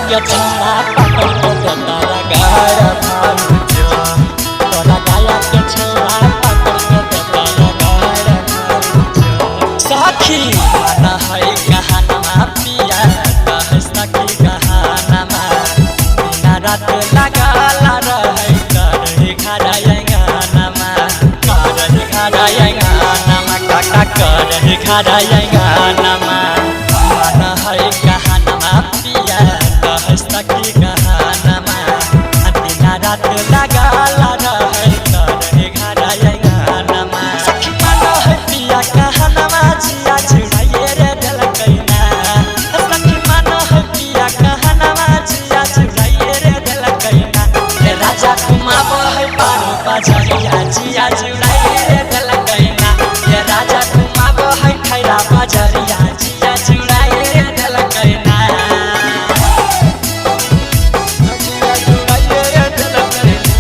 के छोड़ा पकड़ के देता रगड़ भाऊजो तोरा गाया के छोड़ा पकड़ के देता रगड़ भाऊजो सखी माना है कहानमा पिया कह सखी कहानमा बिना रात लगाला रहे करे खड़ायंगानमा करे खड़ायंगानमा काका करे खड़ायंगानमा माना है कहानमा पिया कह सखी कहानमा बिना रात लगाला रहे करे खड़ायंगानमा सखी माना है पिया कहानमा जिया जुड़ाइए रे दिलकैना सखी माना है पिया कहानमा जिया जुड़ाइए रे दिलकैना रे राजा घुमाबो है पारू बाजरिया जिया जुड़ाइए रे दिलकैना रे राजा घुमाबो है खैरा बाजरिया जिया जुड़ाइए रे दिलकैना जिया जुड़ाइए रे दिलकैना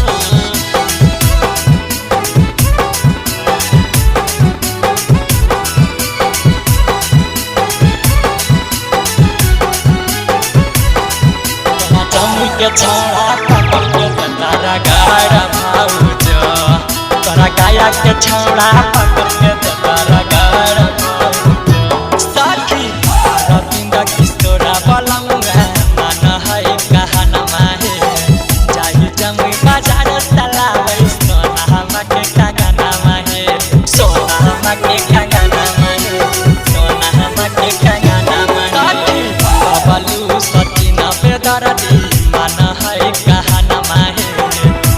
जमी के छोड़ा पकड़ के देता रगड़ भाऊजो तोरा गाया के छोड़ा पकड़ के देता रगड़ भाऊजो सखी रविंद्र किशोरा बलमुआ मन है कहानमा हे जाई जमी बाजार तलाबै सोनामा के कंगनमा हे सोनामा के कंगनमा हे सोनामा के कंगनमा सखी बबलू सचिन बेदरदी मन है कहानमा हे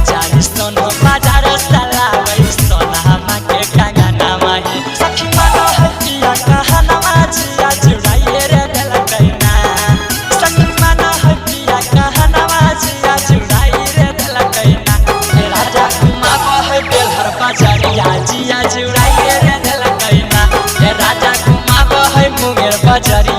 जाई सोनो बाजार तलाबै सोनामा के कंगनमा हे सखी मन है पिया कहानमा जिया जुड़ाइए रे दिलकैना सखी मन है पिया कहानमा जिया जुड़ाइए रे दिलकैना रे राजा घुमाबो है बेलहर बाजरिया जिया जुड़ाइए रे दिलकैना रे राजा घुमाबो है मुंगेर बाजरिया